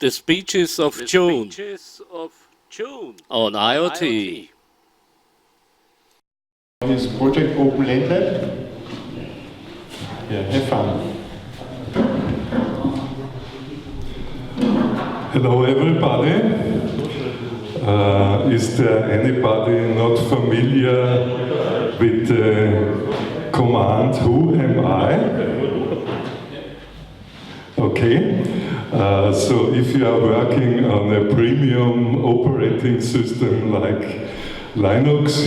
The speeches of June on IoT. This project Open Land Lab. Yeah, have fun. Hello everybody. Is there anybody not familiar with the command who am I? Okay. So if you are working on a premium operating system like Linux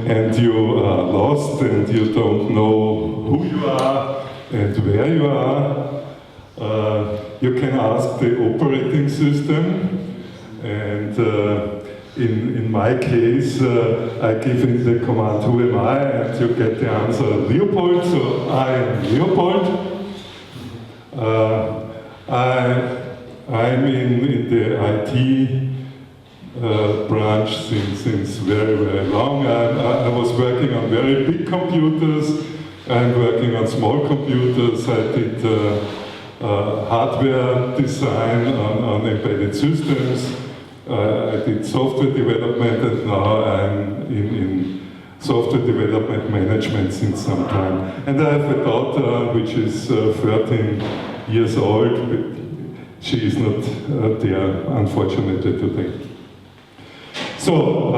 and you are lost and you don't know who you are and where you are, you can ask the operating system, and in my case I give in the command who am I, and you get the answer Leopold, so I am Leopold. I'm in the IT branch since very, very long. I was working on very big computers, I'm working on small computers. I did hardware design on embedded systems. I did software development, and now I'm in software development management since some time. And I have a daughter which is 13 years old, but she is not there, unfortunately, today. So,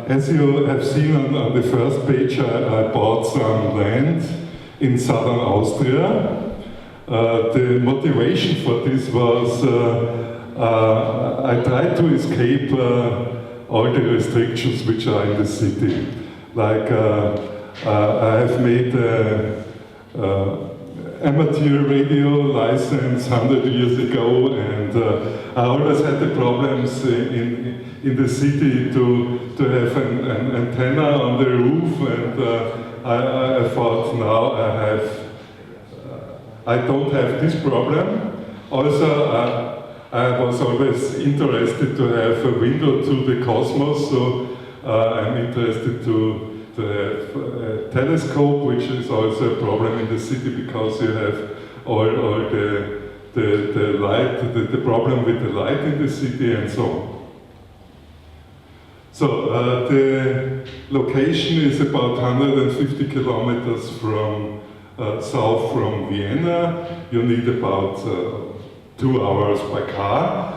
as you have seen on the first page, I bought some land in southern Austria. The motivation for this was I tried to escape all the restrictions which are in the city. Like I have made amateur radio license 100 years ago, and I always had the problems in the city to have an antenna on the roof, and I thought now I don't have this problem. Also, I was always interested to have a window to the cosmos, so I'm interested to have a telescope, which is also a problem in the city because you have all the light, the problem with the light in the city and so on. So the location is about 150 kilometers from south from Vienna. You need about 2 hours by car.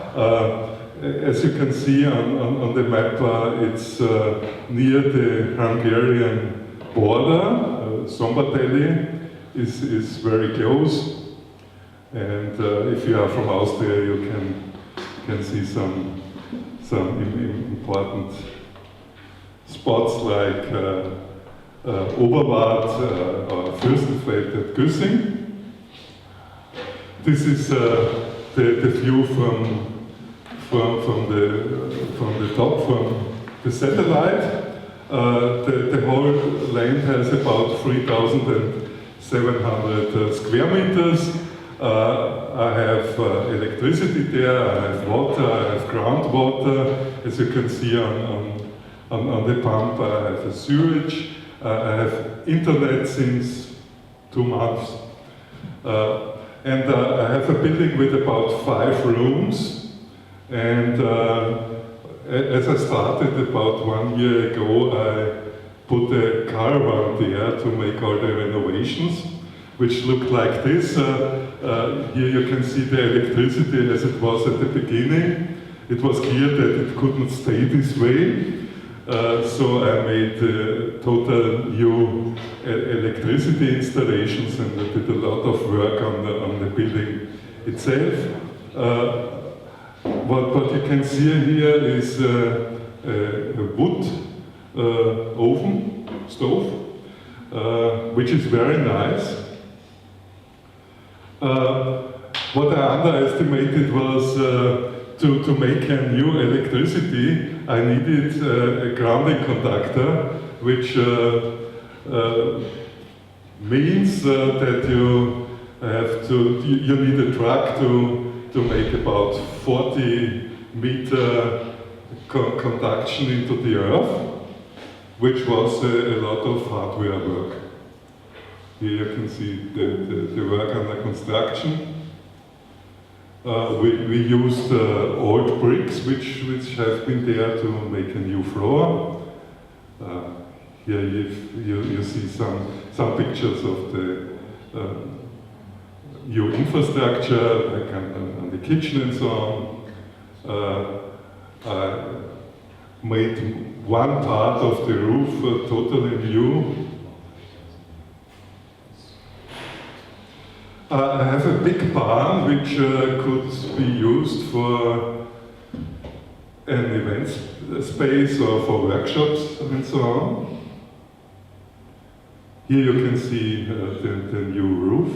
As you can see on the map, it's near the Hungarian border. Sombathely is very close, and if you are from Austria, you can see some important spots like Oberwart or Fürstenfeld at Güssing. This is the view from the top, from the satellite. The whole land has about 3,700 square meters. I have electricity there, I have water, I have groundwater. As you can see on the pump, I have a sewage. I have internet since 2 months. And I have a building with about 5 rooms. And as I started about 1 year ago, I put a caravan there to make all the renovations, which looked like this. Here you can see the electricity as it was at the beginning. It was clear that it couldn't stay this way. So I made total new electricity installations, and I did a lot of work on the building itself. What you can see here is a wood oven, stove, which is very nice. What I underestimated was to make a new electricity, I needed a grounding conductor, which means that you need a truck to make about 40-meter conduction into the earth, which was a lot of hardware work. Here you can see the work under construction. we used old bricks which have been there to make a new floor. Here you see some pictures of the new infrastructure, like on the kitchen and so on. I made one part of the roof totally new. I have a big barn which could be used for an event space or for workshops and so on. Here you can see the new roof.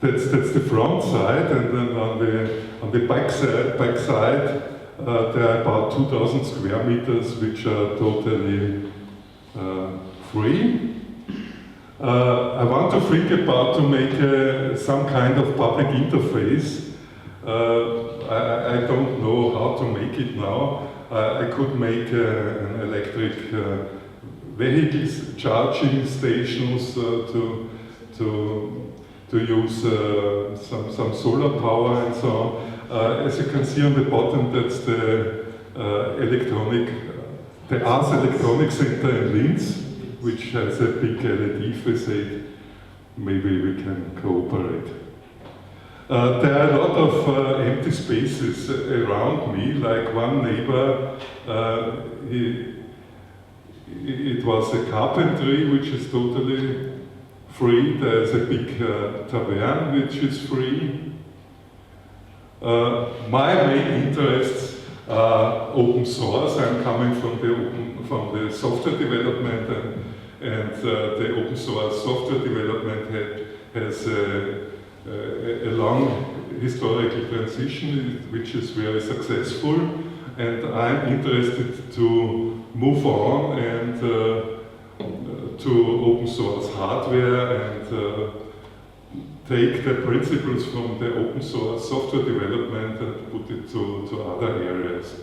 That's the front side, and then on the back side there are about 2,000 square meters which are totally free. I want to think about to make some kind of public interface. I don't know how to make it now. I could make an electric vehicles charging stations to use some solar power and so on. As you can see on the bottom, that's the Ars Electronic Center in Linz, which has a big LED facade. Maybe we can cooperate. There are a lot of empty spaces around me, like one neighbor, it was a carpentry which is totally free. There's a big tavern which is free. My main interests are open source. I'm coming from the software development, and the open source software development has a long historical transition which is very successful, and I'm interested to move on and to open source hardware and take the principles from the open source software development and put it to other areas.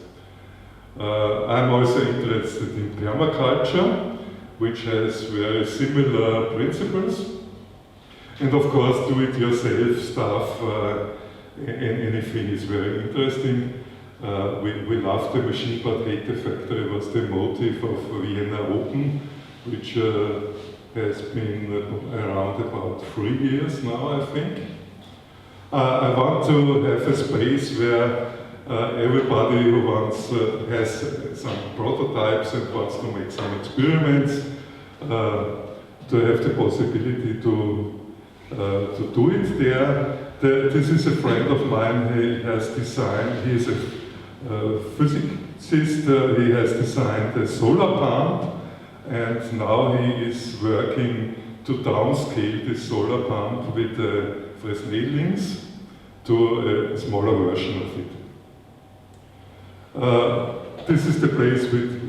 I'm also interested in permaculture, which has very similar principles. And of course, do-it-yourself stuff, anything is very interesting. We love the machine but hate the factory was the motive of Vienna Open, which has been around about 3 years now, I think. I want to have a space where everybody who wants has some prototypes and wants to make some experiments, to have the possibility to do it there. This is a friend of mine. He has designed. He is a physicist. He has designed a solar pump. And now he is working to downscale this solar pump with Fresnel links to a smaller version of it. This is the place with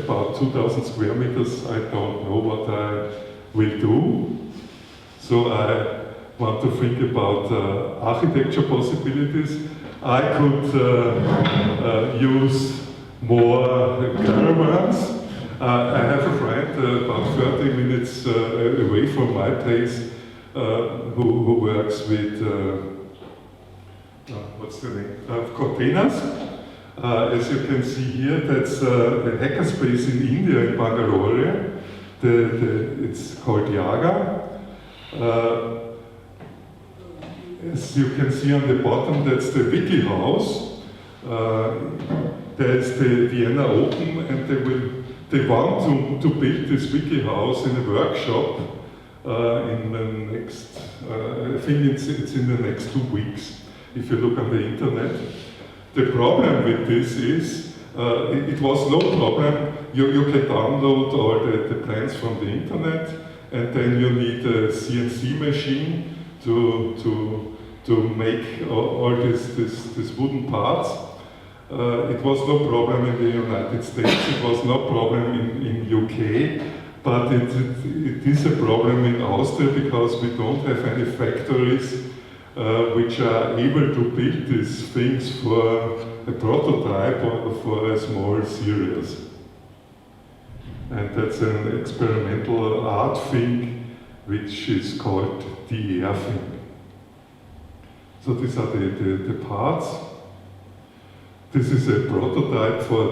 about 2,000 square meters. I don't know what I will do. So I want to think about architecture possibilities. I could use more caravans. I have a friend about 30 minutes away from my place who works with, what's the name, containers. As you can see here, that's the hackerspace in India, in Bangalore. It's called Yaga. As you can see on the bottom, that's the Wiki House. There's the Vienna Open, and they want to build this Wiki House in a workshop in the next, I think it's in the next 2 weeks, if you look on the internet. The problem with this is, it was no problem. You can download all the plans from the internet, and then you need a CNC machine to make all these wooden parts. It was no problem in the United States, it was no problem in UK, but it is a problem in Austria because we don't have any factories which are able to build these things for a prototype or for a small series. And that's an experimental art thing which is called the air thing. So these are the parts. This is a prototype for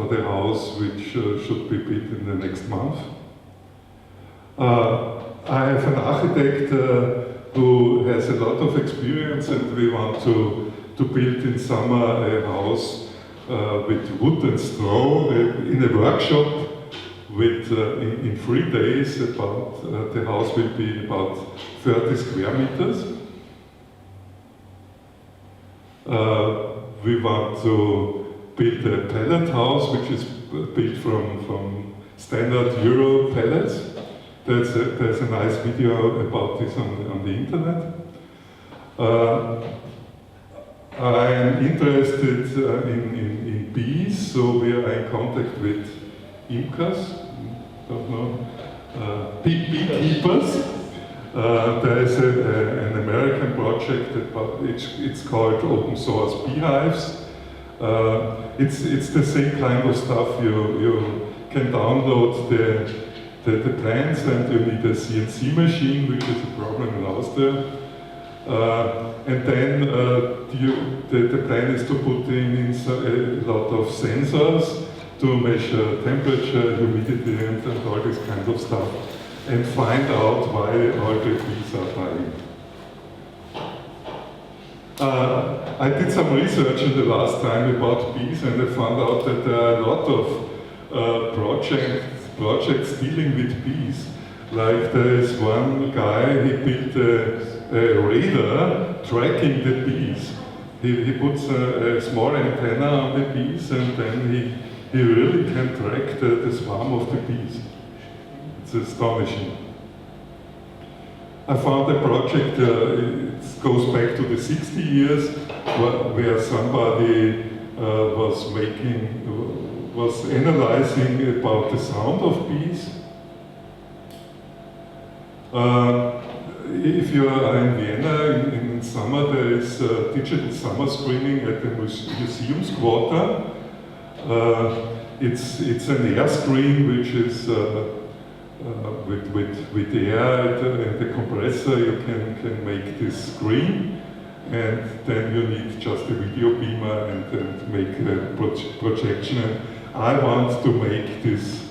the house which should be built in the next month. I have an architect who has a lot of experience, and we want to build in summer a house with wood and straw in a workshop with in 3 days. About the house will be about 30 square meters. We want to build a pallet house which is built from standard Euro pallets. There's a nice video about this on the internet. I am interested in bees, so we are in contact with imkers, don't know, beekeepers. There is an American project it's called Open Source Beehives. It's the same kind of stuff. You can download the plants, and you need a CNC machine, which is a problem in Austria. And then the plan is to put in a lot of sensors to measure temperature, humidity, and all this kind of stuff, and find out why all the bees are dying. I did some research in the last time about bees, and I found out that there are a lot of projects dealing with bees. Like there is one guy, he built a radar tracking the bees. He puts a small antenna on the bees, and then he really can track the swarm of the bees. It's astonishing. I found a project, it goes back to the 60 years, where somebody was analyzing about the sound of bees. If you are in Vienna in summer, there is digital summer screening at the museum's quarter. It's an air screen which is with air and the compressor. You can make this screen, and then you need just a video beamer and make a projection. And I want to make this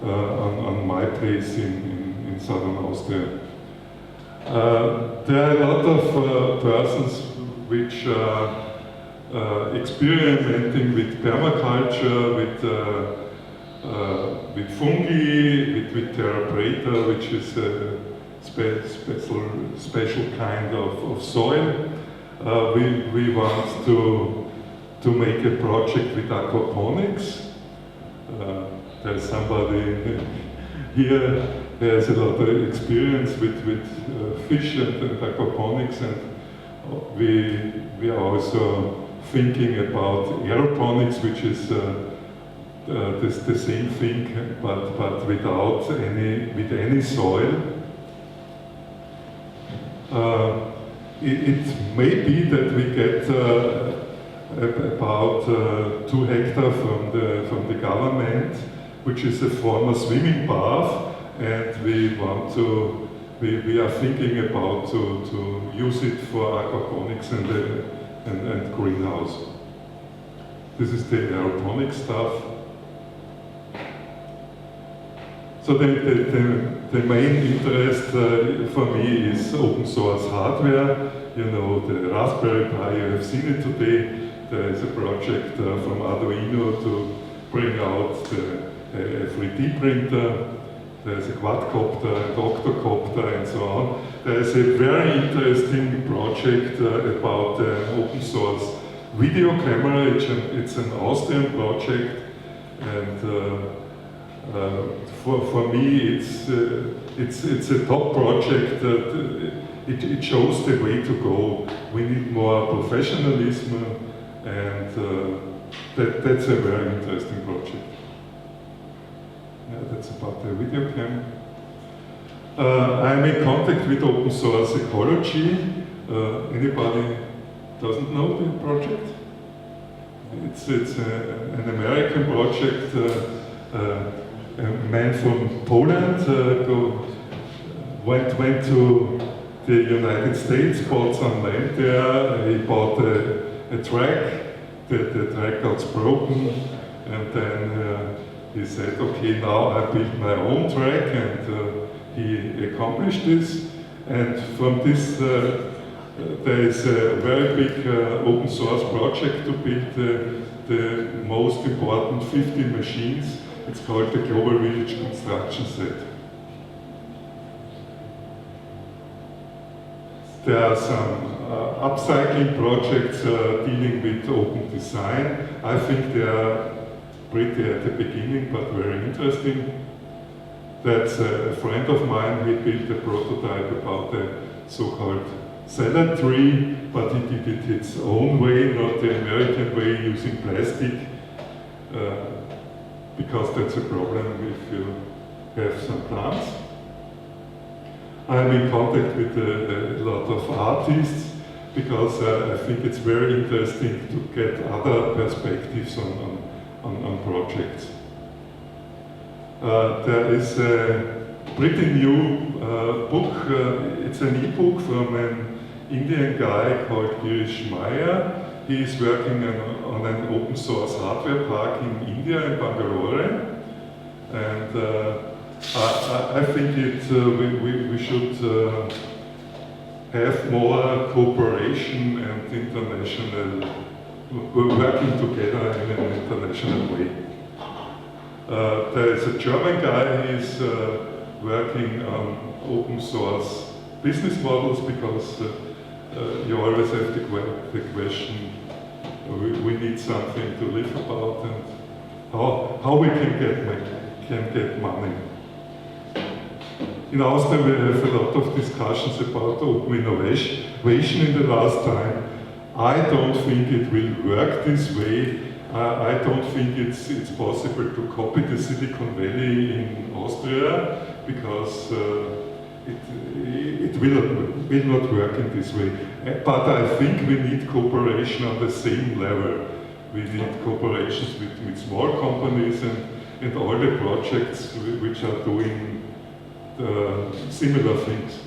on my place in southern Austria. There are a lot of persons which are experimenting with permaculture, with fungi, with terra preta, which is a special kind of soil. We want to make a project with aquaponics. There's somebody here who has a lot of experience with fish and aquaponics, and we are also thinking about aeroponics, which is the same thing, but without any soil. It may be that we get about 2 hectares from the government, which is a former swimming bath, and we are thinking about to use it for aquaponics and greenhouse. This is the aeroponic stuff. So the main interest for me is open source hardware. You know, the Raspberry Pi, you have seen it today. There is a project from Arduino to bring out a 3D printer. There's a quadcopter, an octocopter, and so on. There's a very interesting project about an open source video camera. It's an Austrian project, and for me it's a top project. It shows the way to go. We need more professionalism, and that's a very interesting project. Yeah, that's about the video cam. I'm in contact with open source ecology. Anybody doesn't know the project? It's an American project. A man from Poland went to the United States, bought some land there. He bought a track. The track got broken, and then he said, okay, now I build my own track, and he accomplished this. And from this, there is a very big open source project to build the most important 50 machines. It's called the Global Village Construction Set. There are some upcycling projects dealing with open design. I think they are pretty at the beginning, but very interesting. That's a friend of mine. He built a prototype about the so-called salad tree, but he did it its own way, not the American way, using plastic, because that's a problem if you have some plants. I'm in contact with a lot of artists, because I think it's very interesting to get other perspectives on projects. There is a pretty new book. It's an e-book from an Indian guy called Girish Maya. He is working on an open source hardware park in India, in Bangalore. And I think we should have more cooperation and international, working together in an international way. There is a German guy who is working on open source business models, because you always have the question, we need something to live about, and how we can get money. In Austria we have a lot of discussions about open innovation in the last time. I don't think it will work this way. I don't think it's possible to copy the Silicon Valley in Austria, because it will not work in this way. But I think we need cooperation on the same level. We need cooperations with small companies and all the projects which are doing similar things.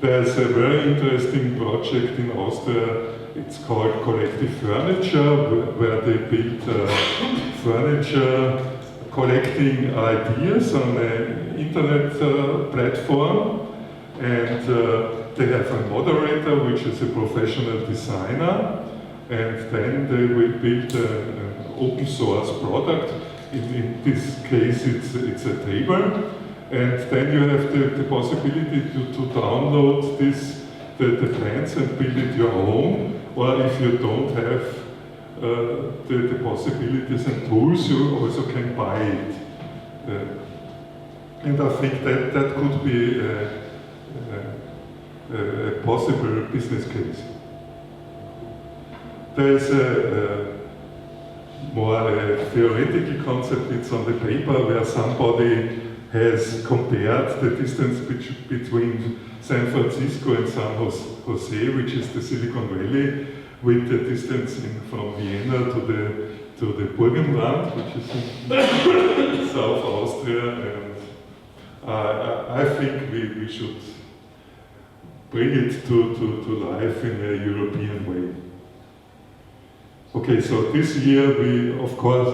There's a very interesting project in Austria. It's called Collective Furniture, where they build furniture collecting ideas on an internet platform, and they have a moderator which is a professional designer, and then they will build an open source product. In this case it's a table, and then you have the possibility to download the plans and build it your own. Or if you don't have the possibilities and tools, you also can buy it. And I think that could be a possible business case. There is a more theoretical concept. It's on the paper, where somebody has compared the distance between San Francisco and San Jose, which is the Silicon Valley, with the distance from Vienna to the Burgenland, which is in South Austria. And I think we should bring it to life in a European way. Okay, so this year we, of course,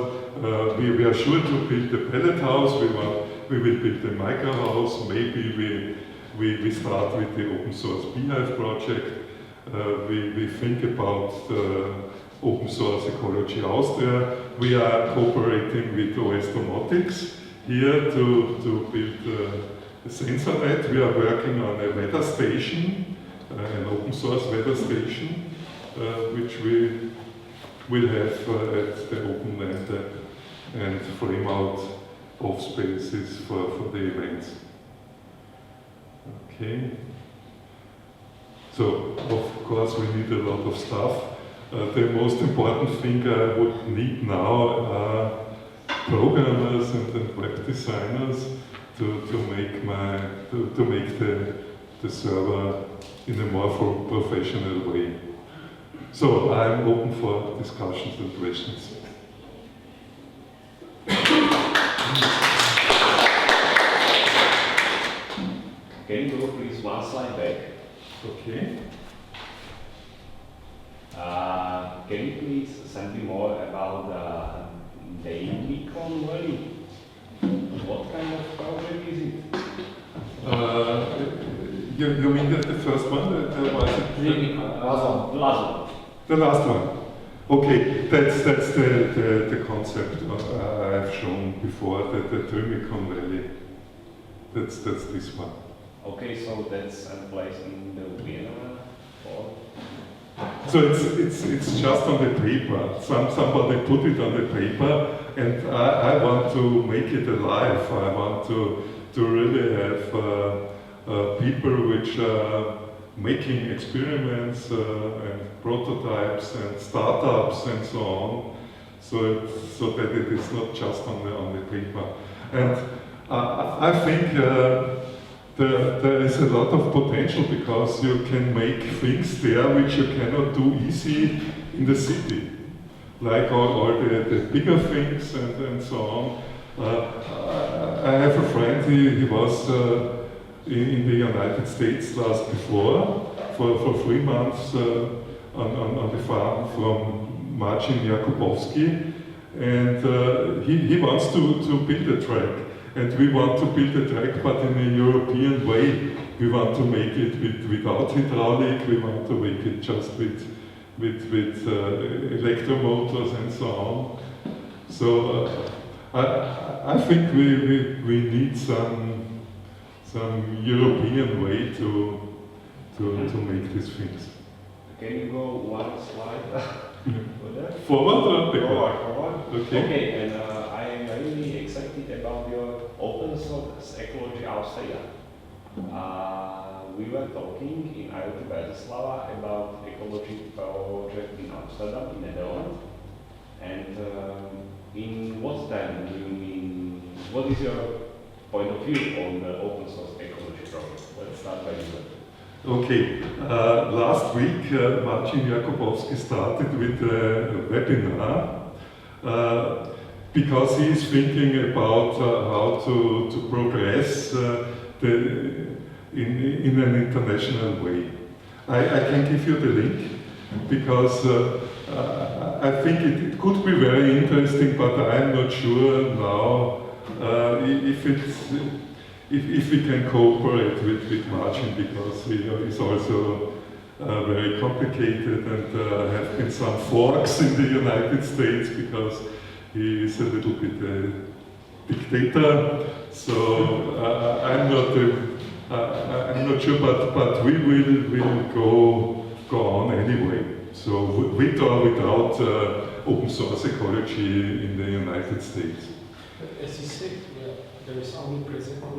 we are sure to build the pellet house. We will build the micro house. Maybe we start with the open source Beehive project. We think about open source ecology Austria. We are cooperating with OS Domotics here to build a sensor net. We are working on a weather station, an open source weather station, which we will have at the open land and frame out off spaces for the events. Okay. So, of course, we need a lot of stuff. The most important thing I would need now are programmers and web designers to make the server in a more professional way. So I'm open for discussions and questions. Okay, you go please one slide back? Okay. Can you please send me more about the daily con value? What kind of project is it? You mean the first one? The last one. The last one. Okay, that's the concept I've shown before, the Trimicon Valley. That's this one. Okay, so that's a place in the Vienna or? So it's just on the paper. Somebody put it on the paper, and I want to make it alive. I want to really have people which are making experiments and prototypes and startups and so on, so that it is not just on the paper. And I think there is a lot of potential because you can make things there which you cannot do easy in the city, like all the bigger things and so on. I have a friend, he was in the United States for 3 months on the farm from Marcin Jakubowski, and he wants to build a track. And we want to build a track, but in a European way. We want to make it without hydraulic, we want to make it just with electromotors and so on. So I think we need some European way to make these things. Can you go one slide Forward or backward? Forward. Okay, and I am really excited about your open source ecology Austria. We were talking in IOT Bratislava about ecology project in Amsterdam, in Netherlands. And in what time do you mean, what is your point of view on the open source ecology project? Let's start by you. Okay, last week Marcin Jakubowski started with a webinar because he is thinking about how to progress in an international way. I can give you the link because I think it could be very interesting, but I'm not sure now if we can cooperate with Marcin, because he is also very complicated, and have been some forks in the United States because he is a little bit a dictator. So I'm not sure, but we will go on anyway. So with or without open source ecology in the United States. As you said, there is already present in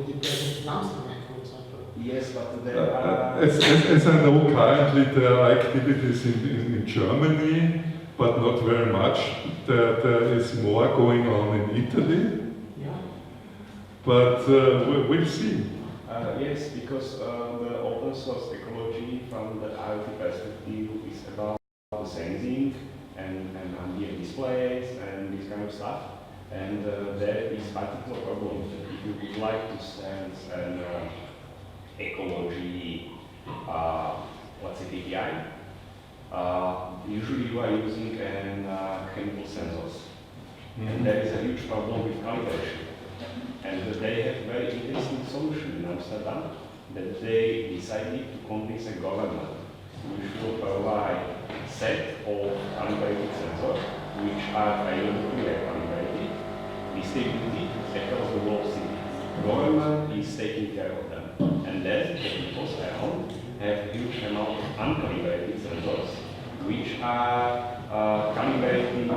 Amsterdam, for example. Yes, but there are... As I know, currently there are activities in Germany, but not very much. There is more going on in Italy. Yeah. But we'll see. Yes, because the open source ecology from the IoT perspective is about the sensing and ambient displays and this kind of stuff. And there is particular problem that if you would like to sense an ecology, let's say KPI, usually you are using chemical sensors. And there is a huge problem with calibration. And they have a very interesting solution in Amsterdam that they decided to convince a government which will provide a set of calibrated sensors which are able to be calibrated, distributed across the whole city. Government is taking care of them. And then the people around have a huge amount of uncalibrated sensors which are calibrated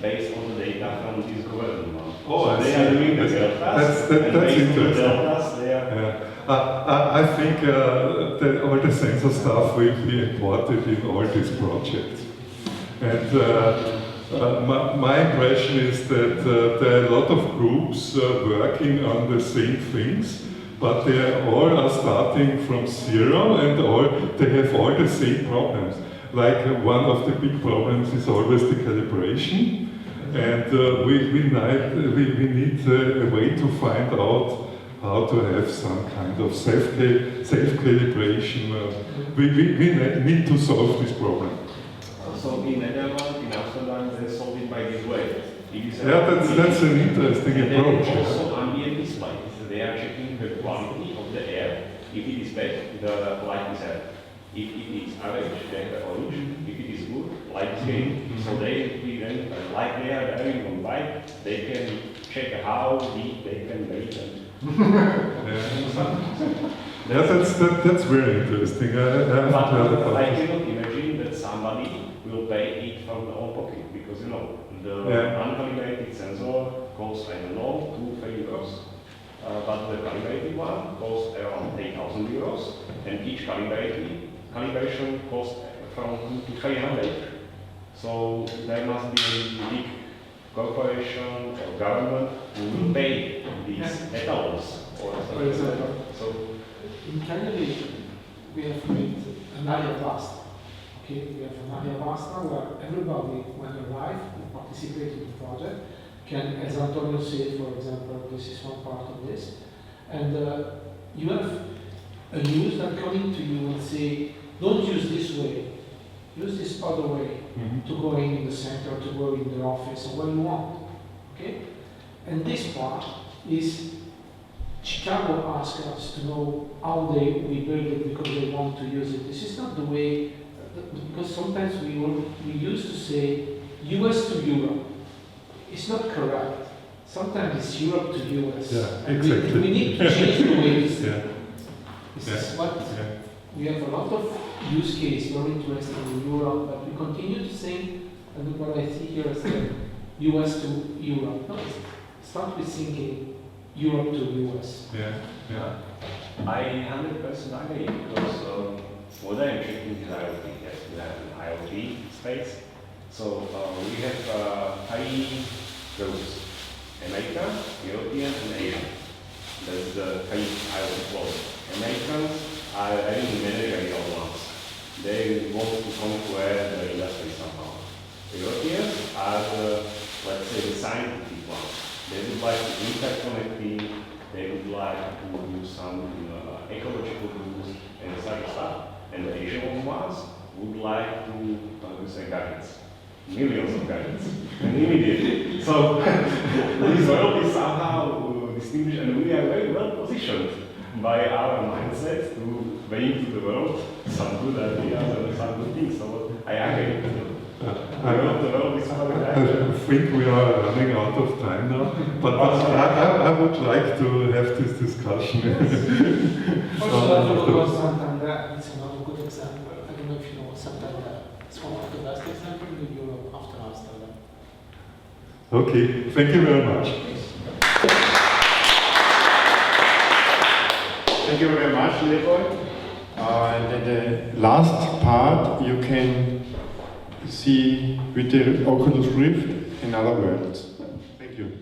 based on the data from this government. Oh, so they are doing the deltas, and that's based on the interesting. deltas, they are... I think that all the sensor stuff will be imported in all these projects. And my impression is that there are a lot of groups working on the same things, but they all are starting from zero, and they have all the same problems. Like one of the big problems is always the calibration, and we need a way to find out how to have some kind of self-calibration. We need to solve this problem. So in Netherlands, in Amsterdam, they solve it by this way. That's an interesting approach. Also ambient display. They are checking the quality of the air. If it is bad, the light is red. If it is average, they have orange. If it is good, light is green. So they then, like they are driving on bike, they can check how deep they can make it. That's very interesting. But I cannot imagine that somebody will pay it from their own pocket because the uncalibrated sensor costs, I don't know, 2-3 euros. But the calibrated one costs around 8,000 euros, and each calibration costs from 2 to 300. So there must be a big corporation or government who will pay these etalons. For example, so in Canada, we have made an area blast. Okay, we have an area blast where everybody, when they arrive and participate in the project, can, as Antonio said, for example, this is one part of this, and you have a user coming to you and say, don't use this way, use this other way to go in the center, to go in the office, or where you want. Okay, and this part is Chicago asked us to know how we build it because they want to use it. This is not the way, because sometimes we used to say US to Europe. It's not correct. Sometimes it's Europe to US. Yeah, exactly. We need to change the way we say. This Yeah. is what we have a lot of use case, very interesting in Europe, but we continue to say, and what I see here is US to Europe. No, start with thinking Europe to US. I 100% agree because what I am checking is IoT. Yes, we have an IoT space. So we have 3 groups: America, European, and Asian. That's the 3 IoT flows. Americans are very managerial ones. They want to conquer the industry somehow. Europeans are the, let's say, the scientific ones. They would like to interconnecting, they would like to do some ecological rules and such stuff. And the Asian ones would like to produce gadgets. Millions of gadgets. And immediately. So this world is somehow distinguished, and we are very well positioned by our mindset to bring to the world some good ideas and some good things. So I agree. The world is I think we are running out of time now, but I would like to have this discussion. Also, Santander is another good example. I don't know if you know Santander. It's one of the best examples in Europe after Amsterdam. Okay, thank you very much. Thank you very much, Leopold. And in the last part, you can see with the Oculus Rift in other worlds. Thank you.